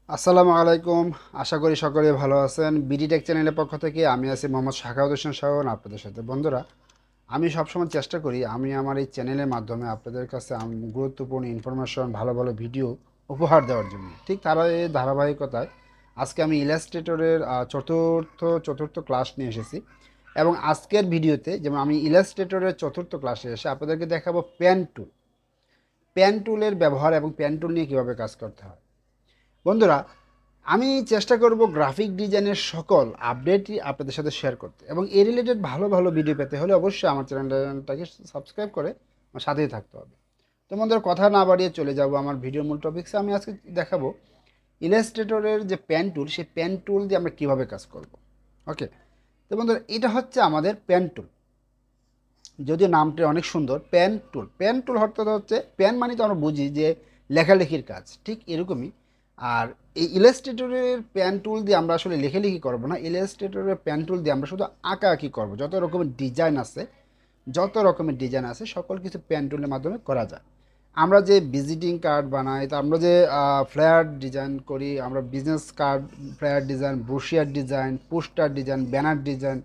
আসসালামু আলাইকুম। আশা করি সকলে ভালো আছেন। বিডি টেক চ্যানেলের পক্ষ থেকে আমি আছি মোহাম্মদ শাখাওয়াত হোসেন শাওন আপনাদের সাথে। বন্ধুরা, আমি সবসময় চেষ্টা করি আমি আমার এই চ্যানেলের মাধ্যমে আপনাদের কাছে গুরুত্বপূর্ণ ইনফরমেশন, ভালো ভালো ভিডিও উপহার দেওয়ার জন্য। ঠিক তার এই ধারাবাহিকতায় আজকে আমি ইলাস্ট্রেটরের চতুর্থ ক্লাস নিয়ে এসেছি। এবং আজকের ভিডিওতে যেমন আমি ইলাস্ট্রেটরের চতুর্থ ক্লাসে এসে আপনাদেরকে দেখাবো পেন টুল। পেন টুলের ব্যবহার এবং পেন টুল নিয়ে কীভাবে কাজ করতে হয়। বন্ধুরা, আমি চেষ্টা করব গ্রাফিক ডিজাইনের সকল আপডেটই আপনাদের সাথে শেয়ার করতে, এবং এই রিলেটেড ভালো ভালো ভিডিও পেতে হলে অবশ্যই আমার চ্যানেলটাকে সাবস্ক্রাইব করে আমার সাথেই থাকতে হবে। তো বন্ধুরা, কথা না বাড়িয়ে চলে যাব আমার ভিডিওর মূল টপিক্সে। আমি আজকে দেখাবো ইলাস্ট্রেটরের যে পেন টুল, সেই পেন টুল দিয়ে আমরা কীভাবে কাজ করব। ওকে, তো বন্ধুরা, এটা হচ্ছে আমাদের পেন টুল। যদিও নামটা অনেক সুন্দর, পেন টুল। পেন টুল অর্থাৎ হচ্ছে, পেন মানে তো আমরা বুঝি যে লেখালেখির কাজ, ঠিক এরকমই। আর এই ইলাস্ট্রেটরের পেন টুল দিয়ে আমরা আসলে লেখালেখি করবো না, ইলাস্ট্রেটরের পেন টুল দিয়ে আমরা শুধু আঁকাআঁকি করবো। যত রকমের ডিজাইন আছে সকল কিছু পেন টুলের মাধ্যমে করা যায়। আমরা যে ভিজিটিং কার্ড বানাই, তা আমরা যে ফ্লায়ার ডিজাইন করি, আমরা business card, flyer design, brochure design, poster design, banner design,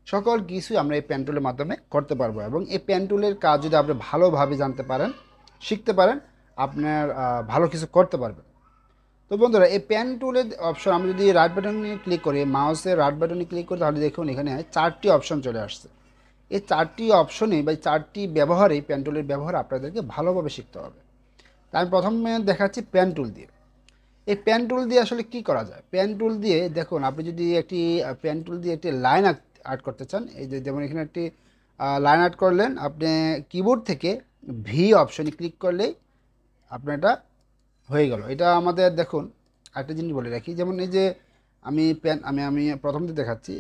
সকল কিছুই আমরা এই পেন টুলের মাধ্যমে করতে পারবো। এবং এই পেন টুলের কাজ যদি আপনি ভালোভাবে জানতে পারেন, শিখতে পারেন, আপনার ভালো কিছু করতে পারবেন। তো বন্ধুরা, এই পেন টুলের অপশন আমি যদি রাইট বাটনে ক্লিক করি, মাউসের রাইট বাটনে ক্লিক করি, তাহলে দেখুন এখানে 4টি অপশন চলে আসছে। এই 4টি অপশনে বা 4টি ব্যবহারেই পেন টুলের ব্যবহার আপনাদেরকে ভালোভাবে শিখতে হবে। তাই আমি প্রথমে দেখাচ্ছি পেন টুল দিয়ে। এই পেন টুল দিয়ে আসলে কি করা যায়। পেন টুল দিয়ে দেখুন, আপনি যদি একটি পেন টুল দিয়ে একটি লাইন আর্ট করতে চান, এই যে যেমন এখানে একটি লাইন আর্ট করলেন, আপনি কিবোর্ড থেকে ভি অপশনে ক্লিক করলেই আপনার এটা হয়ে গেল। এটা আমাদের দেখুন, একটা জিনিস বলে রাখি, যেমন এই যে আমি প্রথমতে দেখাচ্ছি।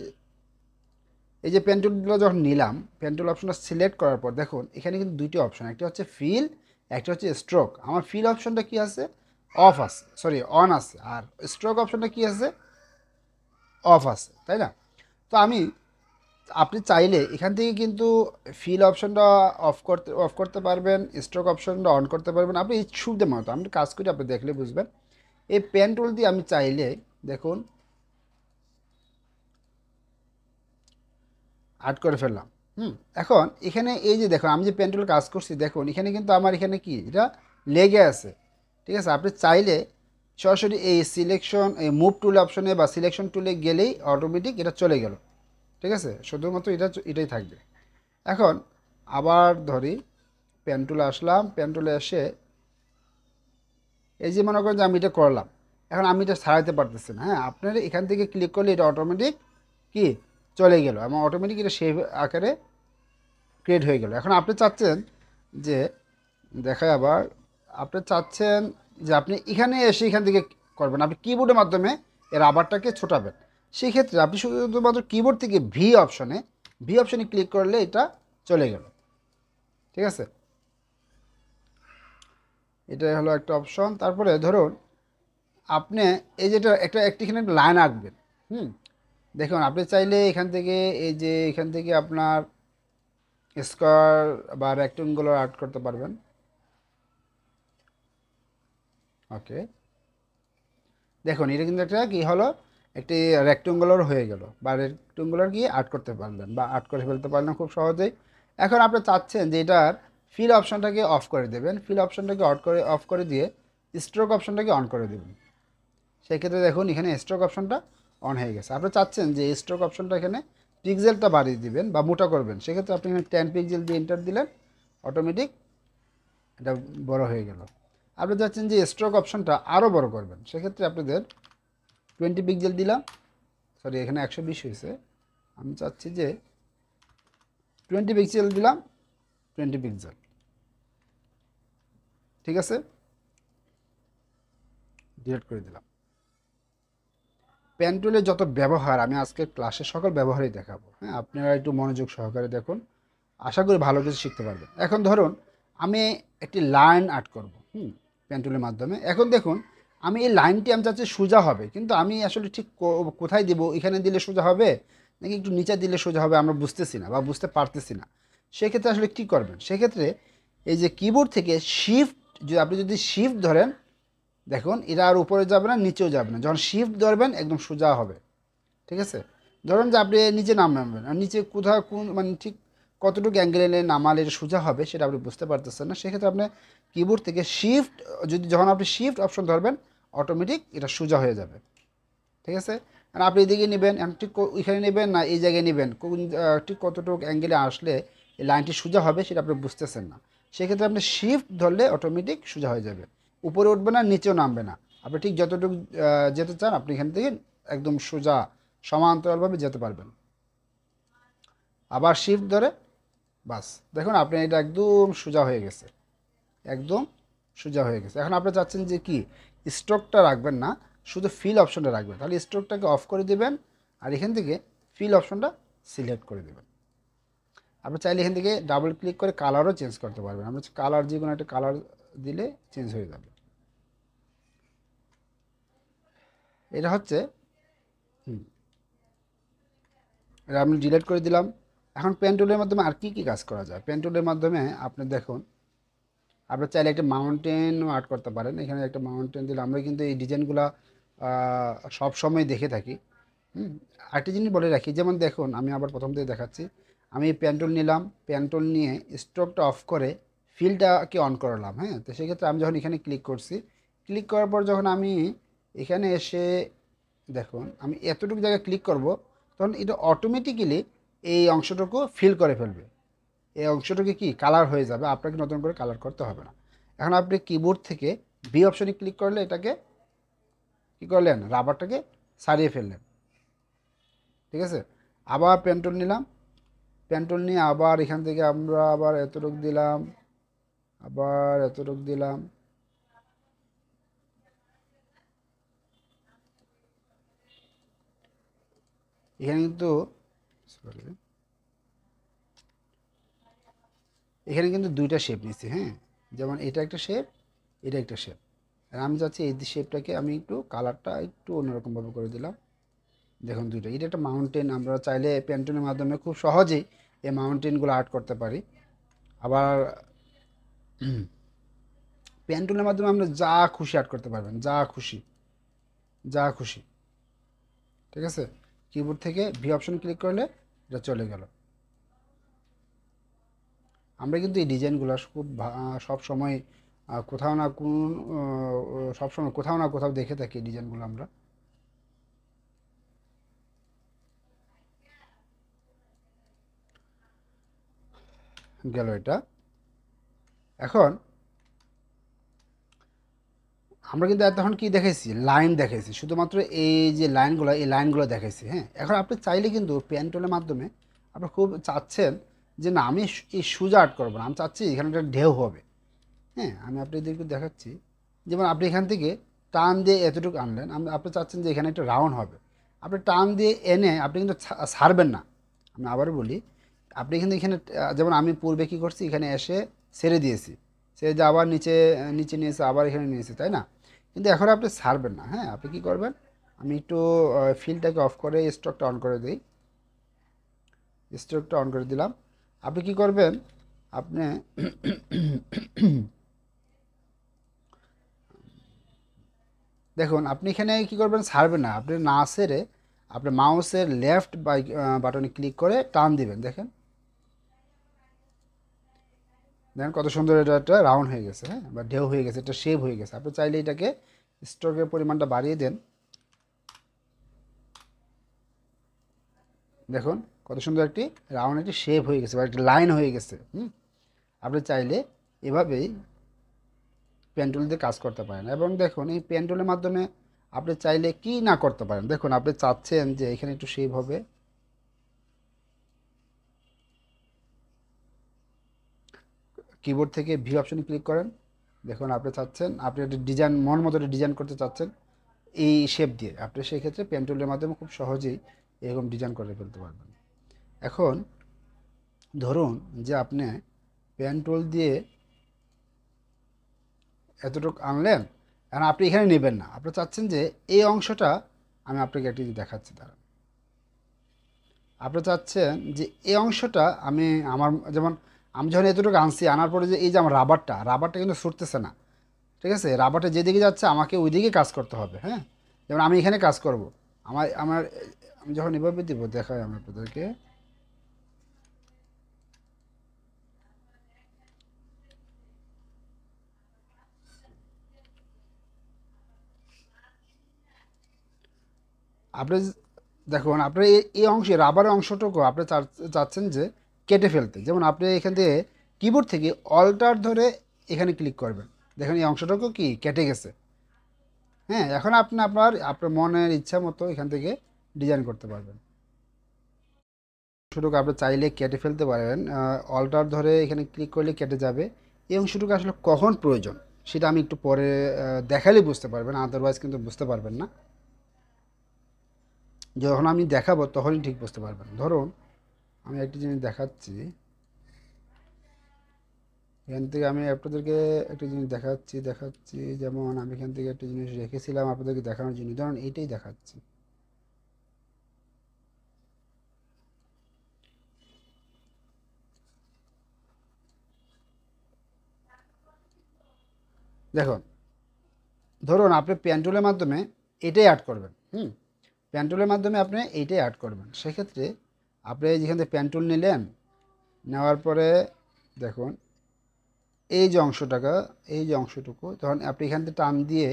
এই যে পেন টুলগুলো যখন নিলাম, পেন টুল অপশনটা সিলেক্ট করার পর দেখুন এখানে কিন্তু দুইটি অপশন, একটি হচ্ছে ফিল, একটা হচ্ছে স্ট্রোক। আমার ফিল অপশনটা কি আছে, অফ আছে, সরি অন আছে, আর স্ট্রোক অপশনটা কি আছে, অফ আছে, তাই না? তো আপনি চাইলে এখান থেকে কিন্তু ফিল অপশনটা অফ করতে পারবেন, স্ট্রোক অপশনটা অন করতে পারবেন, আপনি সুবিধা মতো। আমি কাজ করি, আপনি দেখলে বুঝবেন। এই পেন টুল দিয়ে আমি চাইলে দেখুন আর্ট করে ফেললাম। এখন এখানে এই যে দেখুন, আমি যে পেন টুল কাজ করছি, দেখুন এখানে কিন্তু আমার এখানে কি এটা লেগে আছে। ঠিক আছে, আপনি চাইলে সরাসরি এই মুভ টুল অপশনে বা সিলেকশন টুলে গেলেই অটোমেটিক এটা চলে গেল। ঠিক আছে, শুধুমাত্র এটাই থাকবে। এখন আবার ধরি, পেন টুলে আসলাম, পেন টুলে এসে এই যে মনে করেন যে আমি এটা করলাম, এখন আমি এটা ছাড়াইতে পারতেছি না। হ্যাঁ, আপনার এখান থেকে ক্লিক করলে এটা অটোমেটিক কি চলে গেল, এবং অটোমেটিক এটা সেই আকারে ক্রিয়েট হয়ে গেল। এখন আপনি চাচ্ছেন যে, দেখায় আবার, আপনি চাচ্ছেন যে আপনি এখানে এসে এখান থেকে করবেন, আপনি কিবোর্ডের মাধ্যমে এর রাবারটাকে ছোটাবেন। সেই ক্ষেত্রে আপনি শুধুমাত্র কিবোর্ড থেকে ভি অপশনে ক্লিক করলে এটা চলে গেল। ঠিক আছে, এটাই হলো একটা অপশন। তারপরে ধরুন আপনি এই যেটা একটিখানে লাইন আঁকবেন। দেখুন আপনি চাইলে এখান থেকে আপনার স্কোয়ার বা রেক্টেঙ্গুলার আর্ট করতে পারবেন। ওকে, দেখুন এটা কিন্তু একটা কি হলো, একটি রেক্টেঙ্গুলার হয়ে গেল, বা রেক্টেঙ্গুলার কি আর্ট করতে পারলেন বা আর্ট করে ফেলতে পারলেন খুব সহজেই। এখন আপনি চাচ্ছেন যে এটার ফিল অপশনটাকে অফ করে দেবেন, ফিল অপশনটাকে অফ করে দিয়ে স্ট্রোক অপশনটাকে অন করে দেবেন। সেক্ষেত্রে দেখুন এখানে স্ট্রোক অপশনটা অন হয়ে গেছে। আপনি চাচ্ছেন যে স্ট্রোক অপশনটা এখানে পিক্সেলটা বাড়িয়ে দিবেন বা মোটা করবেন, সেক্ষেত্রে আপনি এখানে 10 পিক্সেল দিয়ে এন্টার দিলেন, অটোমেটিক এটা বড় হয়ে গেল। আপনি চাচ্ছেন যে স্ট্রোক অপশনটা আরও বড় করবেন, সেক্ষেত্রে আপনাদের 20 পিক্সেল দিলাম, সরি এখানে 120 হয়েছে, আমি চাচ্ছি যে 20 পিক্সেল দিলাম, 20 পিক্সেল। ঠিক আছে, ডিলিট করে দিলাম। পেন টুলের যত ব্যবহার আমি আজকে ক্লাসে সকল ব্যবহারই দেখাবো। হ্যাঁ, আপনারা একটু মনোযোগ সহকারে দেখুন, আশা করি ভালো কিছু শিখতে পারবেন। এখন ধরুন আমি একটি লাইন আর্ট করব পেন টুলের মাধ্যমে। এখন দেখুন আমি এই লাইনটি আমি চাচ্ছি সোজা হবে, কিন্তু আমি আসলে ঠিক কোথায় দিব, এখানে দিলে সোজা হবে নাকি একটু নিচে দিলে সোজা হবে আমরা বুঝতেছি না বা বুঝতে পারতেছি না। সেক্ষেত্রে আসলে কী করবেন, সেক্ষেত্রে এই যে কিবোর্ড থেকে আপনি যদি শিফট ধরেন, দেখুন এটা আর উপরে যাবে না, নিচেও যাবে না। যখন শিফট ধরবেন একদম সোজা হবে। ঠিক আছে, ধরুন যে আপনি নিচে নামবেন, আর নিচে কোথাও কোন মানে ঠিক কতটুকু অ্যাঙ্গেলে নামালে এটা সোজা হবে সেটা আপনি বুঝতে পারতেছেন না, সেক্ষেত্রে আপনি কিবোর্ড থেকে শিফট, যদি যখন আপনি শিফট অপশন ধরবেন অটোমেটিক এটা সোজা হয়ে যাবে। ঠিক আছে, আর আপনি এদিকে নেবেন, ঠিক ওইখানে নেবেন না এই জায়গায় নেবেন, কোন ঠিক কতটুকু অ্যাঙ্গেলে আসলে এই লাইনটি সোজা হবে সেটা আপনি বুঝতেছেন না, সেক্ষেত্রে আপনি শিফট ধরলে অটোমেটিক সোজা হয়ে যাবে। উপরে উঠবে না, নিচেও নামবে না, আপনি ঠিক যতটুকু যেতে চান আপনি এখান থেকে একদম সোজা সমান্তরালভাবে যেতে পারবেন। আবার শিফট ধরে বাস, দেখুন আপনি এটা একদম সোজা হয়ে গেছে, একদম সোজা হয়ে গেছে। এখন আপনি চাচ্ছেন যে কি স্ট্রোকটা রাখবেন না, শুধু ফিল অপশনটা রাখবেন, তাহলে স্ট্রোকটাকে অফ করে দেবেন আর এখান থেকে ফিল অপশনটা সিলেক্ট করে দেবেন। আপনি চাইলে এখান থেকে ডাবল ক্লিক করে কালারও চেঞ্জ করতে পারবেন, আমরা কালার যে কোনো একটা কালার দিলে চেঞ্জ হয়ে যাবে। এটা হচ্ছে এটা আমি ডিলিট করে দিলাম। এখন পেন টুলের মাধ্যমে আর কি কি কাজ করা যায়, পেন টুলের মাধ্যমে আপনি দেখুন আপনার চাইলে একটা মাউন্টেনও আর্ট করতে পারেন। এখানে একটা মাউন্টেন দিলে আমরা কিন্তু এই ডিজাইনগুলো সব সময় দেখে থাকি। আরেকটি জিনিস বলে রাখি, যেমন দেখুন আমি আবার প্রথম থেকে দেখাচ্ছি, আমি পেন টুল নিলাম, পেন টুল নিয়ে স্ট্রোকটা অফ করে ফিলটাকে অন করলাম। হ্যাঁ, তো সেক্ষেত্রে আমি যখন এখানে ক্লিক করছি, ক্লিক করার পর যখন আমি এখানে এসে দেখুন আমি এতটুকু জায়গায় ক্লিক করব, তখন এটা অটোমেটিক্যালি এই অংশটুকু ফিল করে ফেলবে, এই অংশটুকু কি কালার হয়ে যাবে, আপনাকে নতুন করে কালার করতে হবে না। এখন আপনি কিবোর্ড থেকে বি অপশনে ক্লিক করলে এটাকে কী করলেন, রাবারটাকে সারিয়ে ফেললেন। ঠিক আছে, আবার পেন টুল নিলাম, পেন টুল নিয়ে আবার এখান থেকে আমরা আবার এতটুকু দিলাম, আবার এতটুকু দিলাম, এখানে কিন্তু সরি এখানে কিন্তু দুইটা শেপ নিচ্ছি। হ্যাঁ, যেমন এটা একটা শেপ, এটা একটা শেপ, আর আমি চাচ্ছি এই শেপটাকে আমি একটু কালারটা একটু অন্যরকমভাবে করে দিলাম। দেখুন দুইটা, এটা একটা মাউন্টেন, আমরা চাইলে পেন্টুলের মাধ্যমে খুব সহজেই এই মাউন্টেনগুলো আর্ট করতে পারি। আবার পেন্টুলের মাধ্যমে আমরা যা খুশি আর্ট করতে পারবেন, যা খুশি, যা খুশি। ঠিক আছে, কিবোর্ড থেকে ভি অপশন ক্লিক করলে এটা চলে গেল। আমরা কিন্তু এই ডিজাইনগুলো খুব সব সময় কোথাও না কোন সব সময় কোথাও না কোথাও দেখে থাকি ডিজাইনগুলো আমরা। গেল এটা। এখন আমরা কিন্তু এতক্ষণ কি দেখেছি, লাইন দেখেছি, শুধুমাত্র এই যে লাইনগুলো, এই লাইনগুলো দেখেছি। হ্যাঁ, এখন আপনি চাইলে কিন্তু পেন টুলের মাধ্যমে আপনি খুব চাচ্ছেন যে না আমি এই সোজা আর্ট করবো না, আমি চাচ্ছি এখানে একটা ঢেউ হবে। হ্যাঁ, আমি আপনাদেরকে দেখাচ্ছি, যেমন আপনি এখান থেকে টান দিয়ে এতটুকু আনলেন, আপনি চাচ্ছেন যে এখানে একটা রাউন্ড হবে, আপনি টান দিয়ে এনে আপনি কিন্তু ছাড়বেন না। আমি আবারও বলি, আপনি কিন্তু এখানে যেমন আমি পূর্বে কী করছি, এখানে এসে ছেড়ে দিয়েছি, ছেড়ে দিয়ে আবার নিচে নিচে নিয়েছে, আবার এখানে নিয়েছে, তাই না? কিন্তু এখন আপনি ছাড়বেন না। হ্যাঁ, আপনি কী করবেন, আমি একটু ফিলটাকে অফ করে স্ট্রোকটা অন করে দিই, স্ট্রোকটা অন করে দিলাম। আপনি কি করবেন, আপনি দেখুন আপনি এখানে কী করবেন, ছাড়বেন না, আপনি না ছেড়ে আপনি মাউসের লেফট বাটনে ক্লিক করে টান দিবেন। দেখেন দেখেন কত সুন্দর এটা একটা রাউন্ড হয়ে গেছে। হ্যাঁ, বা ঢেউ হয়ে গেছে, একটা শেপ হয়ে গেছে। আপনি চাইলে এটাকে স্ট্রোকের পরিমাণটা বাড়িয়ে দেন, দেখুন কত সুন্দর একটি রাউন্ড একটি শেপ হয়ে গেছে বা একটি লাইন হয়ে গেছে। আপনি চাইলে এভাবেই পেন টুল দিয়ে কাজ করতে পারেন। এবং দেখুন এই পেন টুলের মাধ্যমে আপনি চাইলে কি না করতে পারেন। দেখুন আপনি চাচ্ছেন যে এখানে একটু শেপ হবে, কিবোর্ড থেকে ভি অপশনে ক্লিক করেন। দেখুন আপনি চাচ্ছেন আপনি একটা ডিজাইন মন মতো ডিজাইন করতে চাচ্ছেন এই শেপ দিয়ে, আপনি সেই ক্ষেত্রে পেন টুলের মাধ্যমে খুব সহজেই এরকম ডিজাইন করে ফেলতে পারবেন। এখন ধরুন যে আপনি পেন টুল দিয়ে এতটুকু আনলেন, এখন আপনি এখানে নেবেন না, আপনি চাচ্ছেন যে এই অংশটা, আমি আপনাকে একটি দেখাচ্ছি দাঁড়ান, আপনি চাচ্ছেন যে এই অংশটা আমি আমার যেমন আমি যখন এতটুকু আনছি, আনার পরে যে এই যে আমার রাবারটা কিন্তু ছুটতেছে না, ঠিক আছে, রাবারটা যেদিকে যাচ্ছে আমাকে ওই দিকে কাজ করতে হবে। হ্যাঁ, যেমন আমি এখানে কাজ করব, আমার আমার আমি যখন এভাবে দিব, দেখাই আমি আপনাদেরকে। আপনি দেখুন, আপনার এই অংশে রাবারের অংশটুকু আপনি চাচ্ছেন যে কেটে ফেলতে। যেমন আপনি এখান থেকে কিবোর্ড থেকে অল্টার ধরে এখানে ক্লিক করবেন, দেখুন এই অংশটুকু কি কেটে গেছে। হ্যাঁ, এখন আপনি আপনার আপনার মনের ইচ্ছা মতো এখান থেকে ডিজাইন করতে পারবেন। অংশটুকু আপনি চাইলে কেটে ফেলতে পারেন, অল্টার ধরে এখানে ক্লিক করলে কেটে যাবে। এই অংশটুকু আসলে কখন প্রয়োজন সেটা আমি একটু পরে দেখালে বুঝতে পারবেন, আদারওয়াইজ কিন্তু বুঝতে পারবেন না। যখন আমি দেখাবো তখনই ঠিক বুঝতে পারবেন। ধরুন আমি একটি জিনিস এখান থেকে আমি আপনাদেরকে একটা জিনিস দেখাচ্ছি। যেমন আমি এখান থেকে একটা জিনিস রেখেছিলাম আপনাদেরকে দেখানোর জন্য, ধরুন এইটাই দেখাচ্ছি। দেখুন, ধরুন আপনি পেন টুলের মাধ্যমে এটাই অ্যাড করবেন। পেন টুলের মাধ্যমে আপনি এইটাই অ্যাড করবেন। সেক্ষেত্রে আপনি যেখান থেকে পেন টুল নিলেন, নেওয়ার পরে দেখুন এই যে অংশটুকু তখন আপনি এখান থেকে টান দিয়ে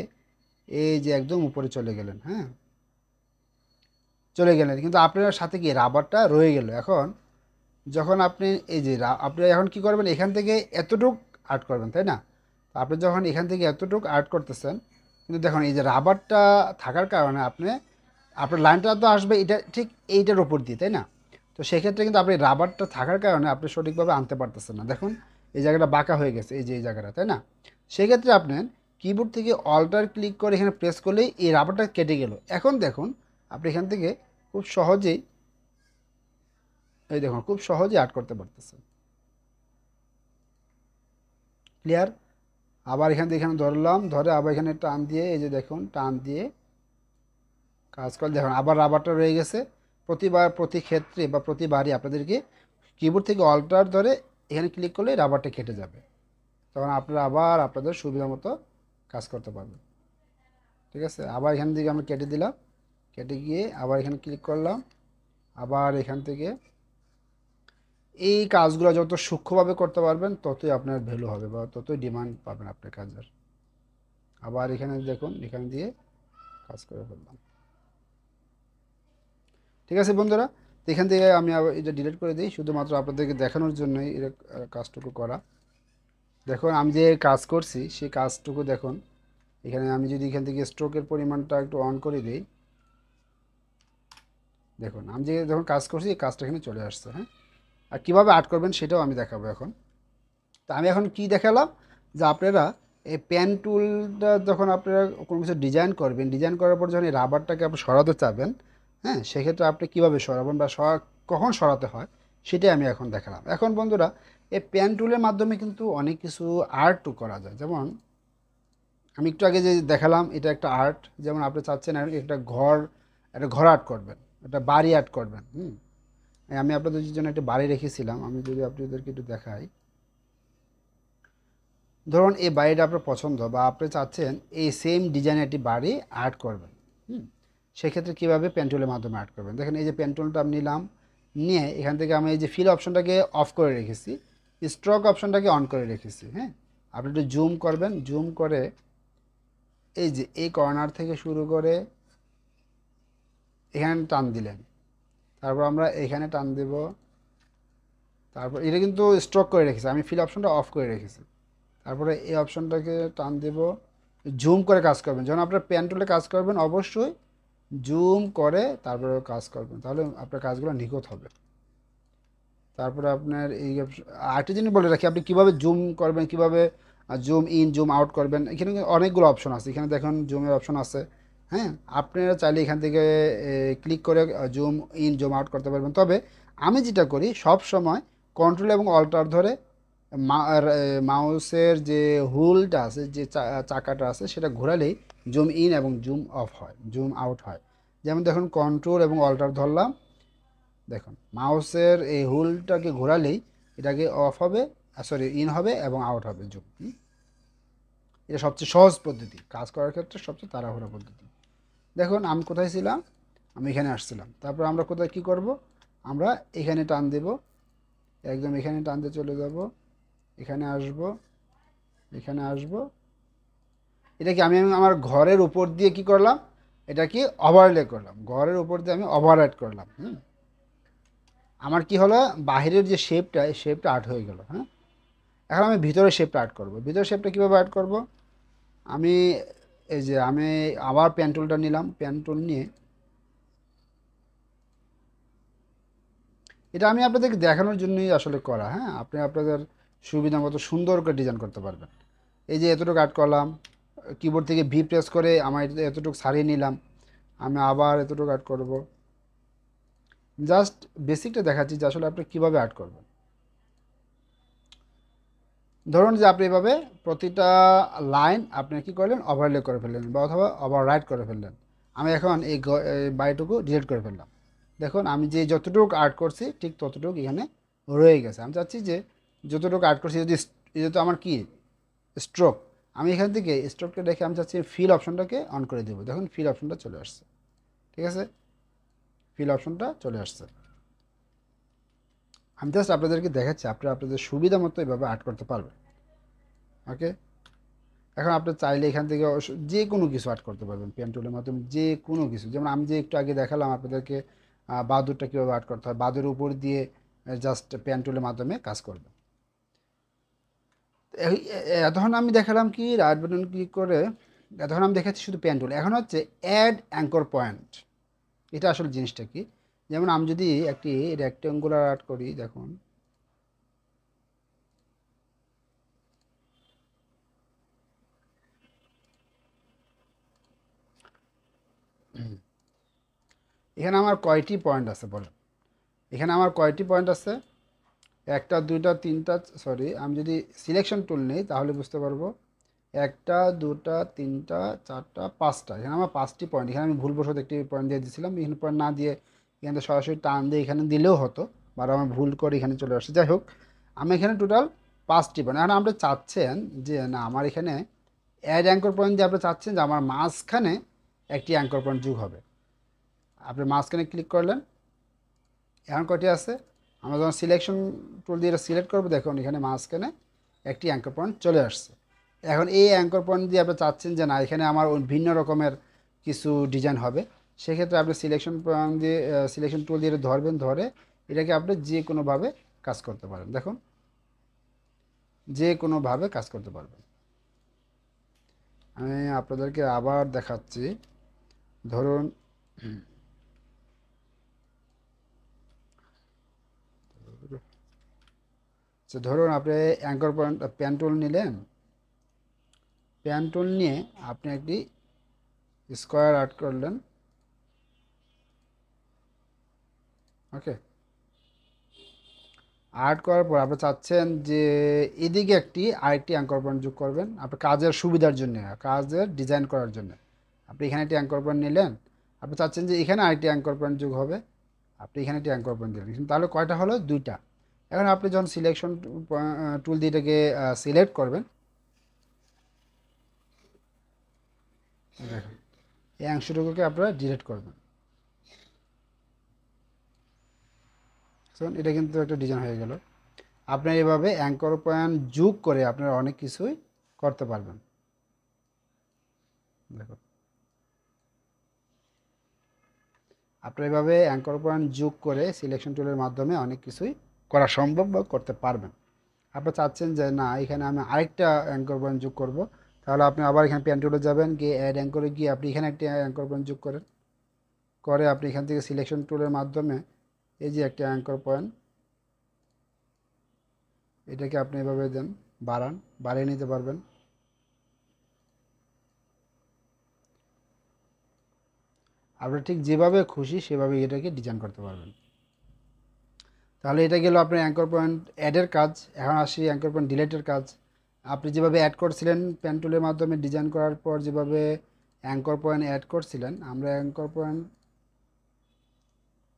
এই যে একদম উপরে চলে গেলেন। হ্যাঁ, চলে গেলেন, কিন্তু আপনার সাথে কি রাবারটা রয়ে গেল। এখন যখন আপনি এই যে আপনি এখন কি করবেন, এখান থেকে এতটুক আর্ট করবেন, তাই না? তো আপনি যখন এখান থেকে এতটুক আর্ট করতেছেন, কিন্তু দেখুন এই যে রাবারটা থাকার কারণে আপনার লাইনটা তো আসবে এটা ঠিক এইটার ওপর দিয়ে, তাই না? তো সেক্ষেত্রে কিন্তু আপনি রাবারটা থাকার কারণে আপনি সঠিকভাবে আনতে পারতেছেন না। দেখুন এই জায়গাটা বাঁকা হয়ে গেছে, এই যে এই জায়গাটা, তাই না? সেক্ষেত্রে আপনার কিবোর্ড থেকে অল্টার ক্লিক করে এখানে প্রেস করলেই এই রাবারটা কেটে গেল। এখন দেখুন আপনি এখান থেকে খুব সহজেই, এই দেখুন খুব সহজেই আর্ট করতে পারতেছেন। ক্লিয়ার? আবার এখান থেকে এখানে ধরলাম, ধরে আবার এখানে টান দিয়ে এই যে দেখুন টান দিয়ে কাজ করে, দেখুন আবার রাবারটা রয়ে গেছে। প্রতি ক্ষেত্রে বা প্রতিবারই আপনাদেরকে কিবোর্ড থেকে অল্টার ধরে এখানে ক্লিক করলে রাবারটা কেটে যাবে। তখন আপনারা আবার আপনাদের সুবিধা মতো কাজ করতে পারবেন। ঠিক আছে, আবার এখান থেকে আমরা কেটে দিলাম, কেটে গিয়ে আবার এখানে ক্লিক করলাম। আবার এখান থেকে এই কাজগুলো যত সূক্ষ্মভাবে করতে পারবেন ততই আপনার ভ্যালু হবে বা ততই ডিমান্ড পাবেন আপনার কাজের। আবার এখানে দেখুন এখান দিয়ে কাজ করে ফেললাম। ঠিক আছে বন্ধুরা, তো এখান থেকে আমি আবার এটা ডিলিট করে দিই, শুধুমাত্র আপনাদেরকে দেখানোর জন্যই এটা কাজটুকু করা। দেখুন আমি যে কাজ করছি সেই কাজটুকু দেখুন। এখানে আমি যদি এখান থেকে স্ট্রোকের পরিমাণটা একটু অন করে দিই, দেখুন আমি যে যখন কাজ করছি এই কাজটা এখানে চলে আসছে। হ্যাঁ, আর কীভাবে আর্ট করবেন সেটাও আমি দেখাবো এখন। তো আমি এখন কি দেখালাম, যে আপনারা এই পেন টুলটা যখন আপনারা কোনো কিছু ডিজাইন করবেন, ডিজাইন করার পর যখন এই রাবারটাকে আপনি সরাতে চাবেন, হ্যাঁ, সেক্ষেত্রে আপনি কীভাবে সরাবেন বা কখন সরাতে হয় সেটাই আমি এখন দেখালাম। এখন বন্ধুরা এই পেন টুলের মাধ্যমে কিন্তু অনেক কিছু আর্টও করা যায়। যেমন আমি একটু আগে যে দেখালাম এটা একটা আর্ট, যেমন আপনি চাচ্ছেন একটা ঘর আর্ট করবেন, একটা বাড়ি আর্ট করবেন। আমি আপনাদের জন্য একটা বাড়ি রেখেছিলাম, আমি যদি আপনাদেরকে একটু দেখাই। ধরুন এই বাড়িটা আপনার পছন্দ বা আপনি চাচ্ছেন এই সেম ডিজাইনের একটি বাড়ি আর্ট করবেন। সেক্ষেত্রে কীভাবে পেন টুলের মাধ্যমে আর্ট করবেন, দেখেন এই যে পেন টুলটা আমি নিলাম, নিয়ে এখান থেকে আমি এই যে ফিল অপশনটাকে অফ করে রেখেছি, স্ট্রোক অপশনটাকে অন করে রেখেছি। হ্যাঁ, আপনি একটু জুম করবেন, জুম করে এই যে এই কর্নার থেকে শুরু করে এখানে টান দিলেন, তারপর আমরা এখানে টান দেব, তারপর এটা কিন্তু স্ট্রোক করে রেখেছি, আমি ফিল অপশনটা অফ করে রেখেছি। তারপরে এই অপশনটাকে টান দেব, জুম করে কাজ করবেন। যখন আপনার পেন টুলে কাজ করবেন অবশ্যই জুম করে তারপরে কাজ করবেন, তাহলে আপনার কাজগুলো নিখুঁত হবে। তারপরে আপনার এই আরেকটা জিনিস বলে রাখি, আপনি কীভাবে জুম করবেন, কীভাবে জুম ইন জুম আউট করবেন, এখানে অনেকগুলো অপশন আছে। এখানে দেখুন জুমের অপশন আছে। হ্যাঁ, আপনারা চাইলে এখান থেকে ক্লিক করে জুম ইন জুম আউট করতে পারবেন। তবে আমি যেটা করি সব সময় কন্ট্রোল এবং অল্টার ধরে মাউসের যে হুলটা আছে, যে চাকাটা আছে, সেটা ঘোরালেই জুম ইন এবং জুম অফ হয়, জুম আউট হয়। যেমন দেখুন কন্ট্রোল এবং অল্টার ধরলাম, দেখুন মাউসের এই হুলটাকে ঘোরালেই এটাকে অফ হবে, সরি ইন হবে এবং আউট হবে জুম। এটা সবচেয়ে সহজ পদ্ধতি, কাজ করার ক্ষেত্রে সবচেয়ে তাড়াহুড়া পদ্ধতি। দেখুন আমি কোথায় ছিলাম, আমি এখানে আসছিলাম, তারপর আমরা কোথায় কি করব, আমরা এখানে টান দেব, একদম এখানে টানতে চলে যাব, এখানে আসব, এখানে আসব। এটা কি আমি আমার ঘরের উপর দিয়ে কি করলাম, এটা কি ওভারলে করলাম, ঘরের উপর দিয়ে আমি ওভাররাইড করলাম। আমার কি হলো, বাহিরের যে শেপটা, এই শেপটা আর্ট হয়ে গেল। হ্যাঁ, এখন আমি ভিতরের শেপটা আর্ট করব। ভিতরের শেপটা কীভাবে আর্ট করব, আমি এই যে আমি আবার পেন টুলটা নিলাম, পেন টুল নিয়ে এটা আমি আপনাদেরকে দেখানোর জন্যই আসলে করা। হ্যাঁ, আপনি আপনাদের সুবিধা মতো সুন্দর করে ডিজাইন করতে পারবেন। এই যে এতটুকু আর্ট করলাম, কিবোর্ড থেকে ভি প্রেস করে আমার এতটুকু সারিয়ে নিলাম, আমি আবার এতটুকু আর্ট করব। জাস্ট বেসিকটা দেখাচ্ছি যে আসলে আপনি কীভাবে আর্ট করবেন। ধরুন যে আপনি এভাবে প্রতিটা লাইন আপনি কী করলেন, ওভারলে করে ফেললেন বা অথবা ওভাররাইট করে ফেললেন। আমি এখন এই বাড়িটুকু ডিলিট করে ফেললাম। দেখুন আমি যে যতটুকু আর্ট করছি ঠিক ততটুকু এখানে রয়ে গেছে। আমি চাচ্ছি যে যতটুকু আর্ট করছি, যদি যেহেতু আমার কি স্ট্রোক, আমি এখান থেকে স্ট্রোকটা দেখে আমি চাচ্ছি ফিল অপশনটাকে অন করে দেবো। দেখুন ফিল অপশনটা চলে আসছে, ঠিক আছে, ফিল অপশনটা চলে আসছে। আমি জাস্ট আপনাদেরকে দেখাচ্ছি, আপনারা আপনাদের সুবিধা মতো এভাবে আর্ট করতে পারবেন। ওকে, এখন আপনি চাইলে এখান থেকে যে কোনো কিছু আর্ট করতে পারবেন পেন টুলের মাধ্যমে, যে কোনো কিছু। যেমন আমি যে একটু আগে দেখালাম আপনাদেরকে বাদুরটা কীভাবে আর্ট করতে হয়, বাদুরের উপর দিয়ে জাস্ট পেন টুলের মাধ্যমে কাজ করবে। এতক্ষণ আমি দেখালাম কি রাইট বাটন ক্লিক করে, এতক্ষণ আমি দেখাচ্ছি শুধু পেন টুল। এখন হচ্ছে অ্যাড অ্যাঙ্কর পয়েন্ট। এটা আসলে জিনিসটা কি, যেমন আমি যদি একটি রেক্টেঙ্গুলার আর্ট করি, দেখুন এখানে আমার কয়টি পয়েন্ট আছে বলেন, এখানে আমার কয়টি পয়েন্ট আছে, একটা দুইটা তিনটা, সরি আমি যদি সিলেকশন টুল নিই তাহলে বুঝতে পারবো, একটা দুটা তিনটা চারটা পাঁচটা, এখানে আমার 5টি পয়েন্ট। এখানে আমি ভুলবশত একটি পয়েন্ট দিয়ে দিয়েছিলাম, এখানে পয়েন্ট না দিয়ে এখানে সরাসরি টান দিয়ে এখানে দিলেও হতো, বা আমার ভুল করে এখানে চলে আসছে। যাই হোক, আমি এখানে টোটাল 5টি পয়েন্ট। এখন আপনি চাচ্ছেন যে না আমার এখানে অ্যাড অ্যাঙ্কর পয়েন্ট দিয়ে আপনি চাচ্ছেন যে আমার মাঝখানে একটি অ্যাঙ্কর পয়েন্ট যোগ হবে। আপনি মাঝখানে ক্লিক করলেন, এখন কয়টি আছে, আমরা যখন সিলেকশন টুল দিয়ে এটা সিলেক্ট করবো, দেখুন এখানে মাঝখানে একটি অ্যাঙ্কর পয়েন্ট চলে আসছে। এখন এই অ্যাঙ্কর পয়েন্ট দিয়ে আপনি চাচ্ছেন যে না এখানে আমার ভিন্ন রকমের কিছু ডিজাইন হবে, সেক্ষেত্রে আপনি সিলেকশন পয়েন্ট দিয়ে সিলেকশন টুল দিয়ে ধরবেন, ধরে এটাকে আপনি যে কোনোভাবে কাজ করতে পারেন। দেখুন যে কোনোভাবে কাজ করতে পারবেন। আমি আপনাদেরকে আবার দেখাচ্ছি, ধরুন ধরুন আপনি অ্যাঙ্কর পয়েন্ট পেন টুল নিলেন, পেন টুল নিয়ে আপনি একটি স্কোয়ার আর্ট করলেন। ওকে, আর্ট করার পর আপনি চাচ্ছেন যে এদিকে আরেকটি অ্যাঙ্কর পয়েন্ট যোগ করবেন আপনার কাজের সুবিধার জন্য, কাজের ডিজাইন করার জন্য। আপনি এখানে একটি অ্যাঙ্কর পয়েন্ট নিলেন, আপনি চাচ্ছেন যে এখানে আরেকটি অ্যাঙ্কর পয়েন্ট যোগ হবে, আপনি এখানে একটি অ্যাঙ্কর পয়েন্ট দিলেন, তাহলে কয়টা হলো, দুইটা। এখন আপনি যখন সিলেকশন টুল দিয়ে এটাকে সিলেক্ট করবেন, দেখুন এই অংশটুকুকে আপনারা ডিলিট করবেন। এটা কিন্তু একটা ডিজাইন হয়ে গেল। আপনার এভাবে অ্যাঙ্কর পয়েন্ট যোগ করে আপনারা অনেক কিছুই করতে পারবেন। দেখুন আপনারা এভাবে অ্যাঙ্কর পয়েন্ট যোগ করে সিলেকশন টুলের মাধ্যমে অনেক কিছুই করা সম্ভব বা করতে পারবেন। আপনি চাচ্ছেন যে না এখানে আমি আরেকটা অ্যাঙ্কর পয়েন্ট যোগ করব, তাহলে আপনি আবার এখানে পেন টুলে যাবেন, গিয়ে অ্যাড অ্যাঙ্করে গিয়ে আপনি এখানে একটি অ্যাঙ্কর পয়েন্ট যোগ করেন, করে আপনি এখান থেকে সিলেকশন টুলের মাধ্যমে এই যে একটা অ্যাঙ্কর পয়েন্ট, এটাকে আপনি এভাবে দেন, বাড়ান, বাড়িয়ে নিতে পারবেন। আপনি ঠিক যেভাবে খুশি সেভাবে এটাকে ডিজাইন করতে পারবেন। তাহলে এটা গেল আপনার অ্যাঙ্কর পয়েন্ট অ্যাডের কাজ। এখন আসি অ্যাঙ্কর পয়েন্ট ডিলেটের কাজ। আপনি যেভাবে অ্যাড করছিলেন পেন টুলের মাধ্যমে ডিজাইন করার পর যেভাবে অ্যাঙ্কর পয়েন্ট অ্যাড করছিলেন, আমরা অ্যাঙ্কর পয়েন্ট,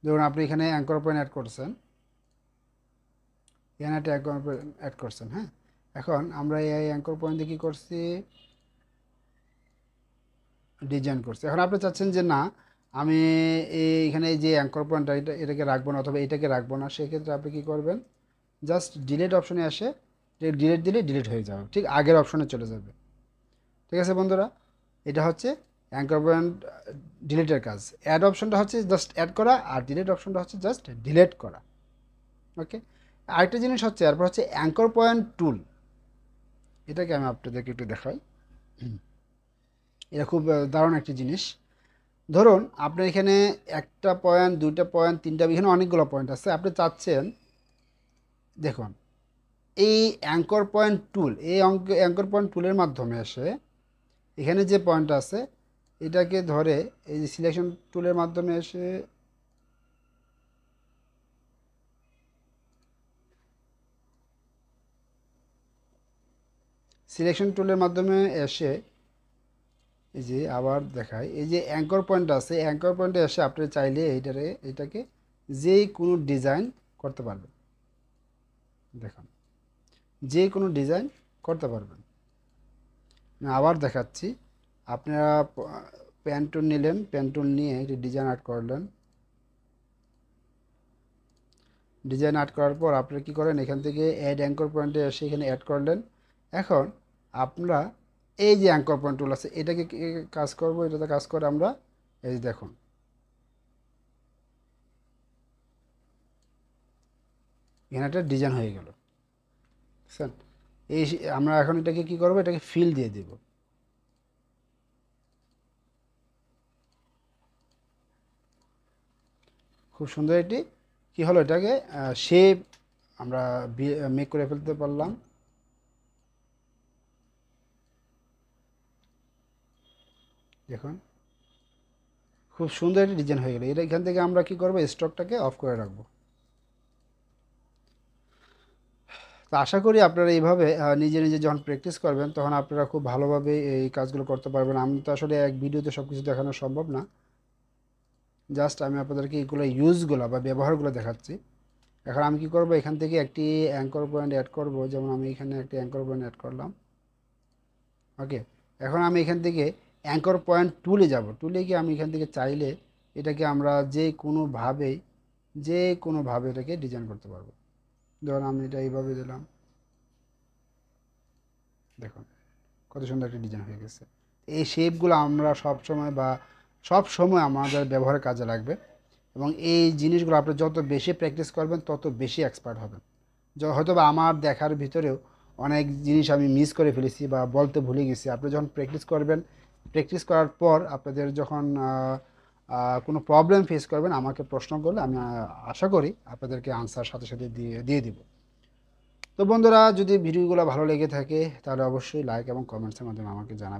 ধরুন আপনি এখানে অ্যাঙ্কর পয়েন্ট অ্যাড করছেন, এখানে একটা অ্যাঙ্কর পয়েন্ট অ্যাড করছেন। হ্যাঁ, এখন আমরা এই অ্যাঙ্কর পয়েন্ট দিয়ে কী করছি, ডিজাইন করছি। এখন আপনি চাচ্ছেন যে না আমি এইখানে যে অ্যাঙ্কর পয়েন্টটা এটাকে রাখবো না অথবা এটাকে রাখবো না, সেক্ষেত্রে আপনি কী করবেন, জাস্ট ডিলিট অপশনে আসে ডিলিট দিলে ডিলিট হয়ে যাবে, ঠিক আগের অপশনে চলে যাবে। ঠিক আছে বন্ধুরা, এটা হচ্ছে অ্যাঙ্কর পয়েন্ট ডিলিটের কাজ। অ্যাড অপশনটা হচ্ছে জাস্ট অ্যাড করা, আর ডিলিট অপশনটা হচ্ছে জাস্ট ডিলিট করা। ওকে, আরেকটা জিনিস হচ্ছে এরপর হচ্ছে অ্যাঙ্কর পয়েন্ট টুল। এটাকে আমি আপনাদেরকে একটু দেখাই। এটা খুব দারুণ একটি জিনিস। ধরুন আপনার এখানে একটা পয়েন্ট, দুইটা পয়েন্ট, তিনটা, এখানে অনেকগুলো পয়েন্ট আছে। আপনি চাচ্ছেন, দেখুন এই অ্যাঙ্কর পয়েন্ট টুল, এই অ্যাঙ্কর পয়েন্ট টুলের মাধ্যমে এসে এখানে যে পয়েন্ট আছে এটাকে ধরে এই যে সিলেকশন টুলের মাধ্যমে এসে সিলেকশন টুলের মাধ্যমে এসে এই যে আবার দেখায়, এই যে অ্যাঙ্কর পয়েন্ট আছে, অ্যাঙ্কর পয়েন্টে এসে আপনি চাইলে এটাকে যে কোনো ডিজাইন করতে পারবেন। দেখুন যে কোনো ডিজাইন করতে পারবেন। আবার দেখাচ্ছি, আপনারা প্যান্টুল নিলেন, প্যান্টুল নিয়ে একটি ডিজাইন আর্ট করলেন। ডিজাইন আর্ট করার পর আপনারা কী করেন, এখান থেকে অ্যাড অ্যাঙ্কর পয়েন্টে এসে এখানে অ্যাড করলেন। এখন আপনারা এই যে অ্যাঙ্কর পয়েন্ট টুল আছে এটাকে কাজ করব, এটাতে কাজ করে আমরা এই যে দেখুন এখানে একটা ডিজাইন হয়ে গেল। বুঝছেন, এই আমরা এখন এটাকে কি করব, এটাকে ফিল দিয়ে দেব। খুব সুন্দর একটি কি হলো, এটাকে শেপ আমরা মেক করে ফেলতে পারলাম। দেখুন খুব সুন্দর একটি ডিজাইন হয়ে গেল। এটা এখান থেকে আমরা কি করব, স্টকটাকে অফ করে রাখবো। তো আশা করি আপনারা এইভাবে নিজে নিজে যখন প্র্যাকটিস করবেন তখন আপনারা খুব ভালোভাবে এই কাজগুলো করতে পারবেন। আমি তো আসলে এক ভিডিওতে সব কিছু দেখানো সম্ভব না, জাস্ট আমি আপনাদেরকে এইগুলো ইউজগুলো বা ব্যবহারগুলো দেখাচ্ছি। এখন আমি কি করব, এখান থেকে একটি অ্যাঙ্কর পয়েন্ট অ্যাড করব। যেমন আমি এখানে একটি অ্যাঙ্কর পয়েন্ট অ্যাড করলাম। ওকে, এখন আমি এখান থেকে অ্যাঙ্কর পয়েন্ট টুলে যাব। টুলে গিয়ে আমি এখান থেকে চাইলে এটাকে আমরা যে কোনোভাবে এটাকে ডিজাইন করতে পারবো। ধরুন আমি এটা এইভাবে দিলাম, দেখুন কত সুন্দর একটা ডিজাইন হয়ে গেছে। এই শেপগুলো আমরা সব সময় আমাদের ব্যবহারের কাজে লাগবে, এবং এই জিনিসগুলো আপনি যত বেশি প্র্যাকটিস করবেন তত বেশি এক্সপার্ট হবেন। হয়তো বা আমার দেখার ভিতরেও অনেক জিনিস আমি মিস করে ফেলেছি বা বলতে ভুলে গেছি। আপনি যখন প্র্যাকটিস করবেন, প্র্যাকটিস করার পর আপনাদের যখন কোনো প্রবলেম ফেস করবেন আমাকে প্রশ্ন করলে আমি আশা করি আপনাদেরকে আনসার সাথে সাথে দিয়ে দিব। তো বন্ধুরা, যদি ভিডিওগুলো ভালো লেগে থাকে তাহলে অবশ্যই লাইক এবং কমেন্টসের মাধ্যমে আমাকে জানাবেন।